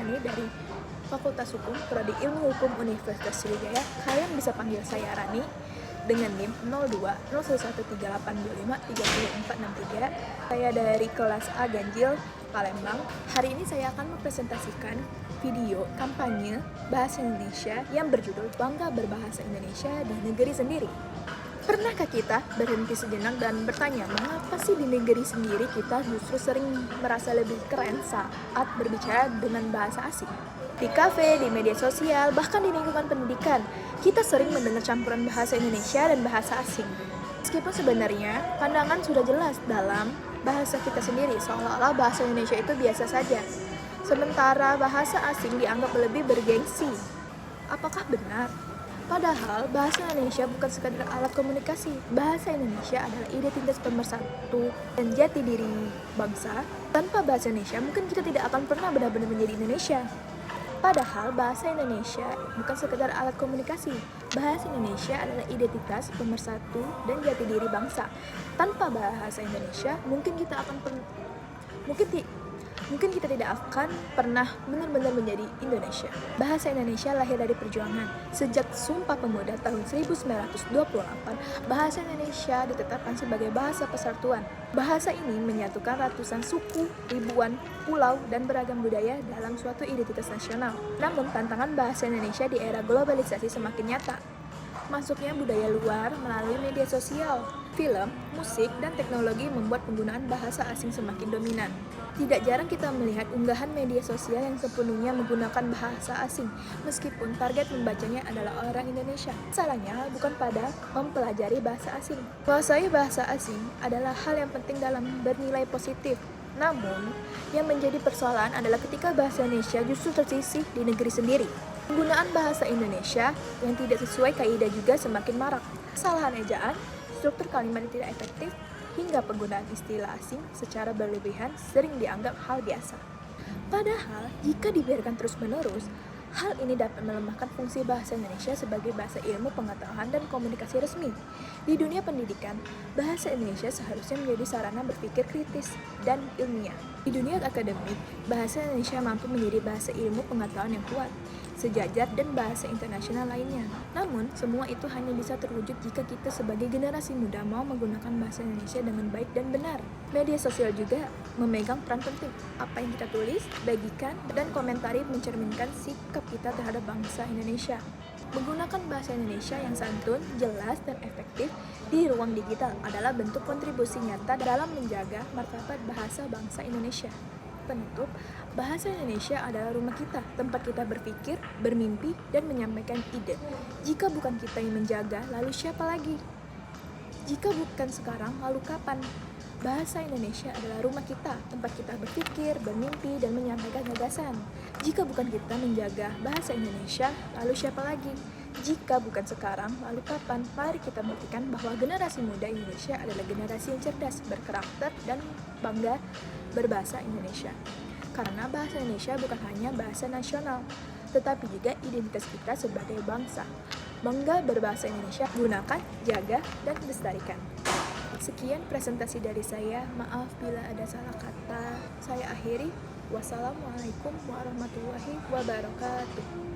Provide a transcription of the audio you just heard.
Maharani dari Fakultas Hukum, Prodi Ilmu Hukum Universitas Sriwijaya. Kalian bisa panggil saya Rani dengan NIM 020138253463. Saya dari kelas A Ganjil, Palembang. Hari ini saya akan mempresentasikan video kampanye bahasa Indonesia yang berjudul Bangga Berbahasa Indonesia di Negeri Sendiri. Pernahkah kita berhenti sejenak dan bertanya, mengapa sih di negeri sendiri kita justru sering merasa lebih keren saat berbicara dengan bahasa asing? Di kafe, di media sosial, bahkan di lingkungan pendidikan, kita sering mendengar campuran bahasa Indonesia dan bahasa asing. Meskipun sebenarnya pandangan sudah jelas dalam bahasa kita sendiri, seolah-olah bahasa Indonesia itu biasa saja. Sementara bahasa asing dianggap lebih bergengsi. Apakah benar? Padahal bahasa Indonesia bukan sekadar alat komunikasi. Bahasa Indonesia adalah identitas pemersatu dan jati diri bangsa. Tanpa bahasa Indonesia, mungkin kita tidak akan pernah benar-benar menjadi Indonesia. Padahal bahasa Indonesia bukan sekadar alat komunikasi. Bahasa Indonesia adalah identitas pemersatu dan jati diri bangsa. Tanpa bahasa Indonesia, mungkin kita tidak akan pernah benar-benar menjadi Indonesia. Bahasa Indonesia lahir dari perjuangan. Sejak Sumpah Pemuda tahun 1928, bahasa Indonesia ditetapkan sebagai bahasa persatuan. Bahasa ini menyatukan ratusan suku, ribuan pulau, dan beragam budaya dalam suatu identitas nasional. Namun, tantangan bahasa Indonesia di era globalisasi semakin nyata. Masuknya budaya luar melalui media sosial, film, musik, dan teknologi membuat penggunaan bahasa asing semakin dominan. Tidak jarang kita melihat unggahan media sosial yang sepenuhnya menggunakan bahasa asing, meskipun target membacanya adalah orang Indonesia. Salahnya bukan pada mempelajari bahasa asing. Menguasai bahasa asing adalah hal yang penting dalam bernilai positif. Namun, yang menjadi persoalan adalah ketika bahasa Indonesia justru tersisih di negeri sendiri. Penggunaan bahasa Indonesia yang tidak sesuai kaidah juga semakin marak. Kesalahan ejaan, struktur kalimat yang tidak efektif, hingga penggunaan istilah asing secara berlebihan sering dianggap hal biasa. Padahal, jika dibiarkan terus-menerus, hal ini dapat melemahkan fungsi bahasa Indonesia sebagai bahasa ilmu pengetahuan dan komunikasi resmi. Di dunia pendidikan, bahasa Indonesia seharusnya menjadi sarana berpikir kritis dan ilmiah. Di dunia akademik, bahasa Indonesia mampu menjadi bahasa ilmu pengetahuan yang kuat, sejajar dan bahasa internasional lainnya. Namun, semua itu hanya bisa terwujud jika kita sebagai generasi muda mau menggunakan bahasa Indonesia dengan baik dan benar. Media sosial juga memegang peran penting. Apa yang kita tulis, bagikan, dan komentari mencerminkan sikap kita terhadap bangsa Indonesia. Menggunakan bahasa Indonesia yang santun, jelas, dan efektif di ruang digital adalah bentuk kontribusi nyata dalam menjaga martabat bahasa bangsa Indonesia. Penutup, bahasa Indonesia adalah rumah kita, tempat kita berpikir, bermimpi, dan menyampaikan ide. Jika bukan kita yang menjaga, lalu siapa lagi? Jika bukan sekarang, lalu kapan? Bahasa Indonesia adalah rumah kita, tempat kita berpikir, bermimpi, dan menyampaikan gagasan. Jika bukan kita menjaga bahasa Indonesia, lalu siapa lagi? Jika bukan sekarang, lalu kapan? Mari kita buktikan bahwa generasi muda Indonesia adalah generasi yang cerdas, berkarakter, dan bangga berbahasa Indonesia. Karena bahasa Indonesia bukan hanya bahasa nasional, tetapi juga identitas kita sebagai bangsa. Bangga berbahasa Indonesia, gunakan, jaga, dan lestarikan. Sekian presentasi dari saya, maaf bila ada salah kata. Saya akhiri, wassalamualaikum warahmatullahi wabarakatuh.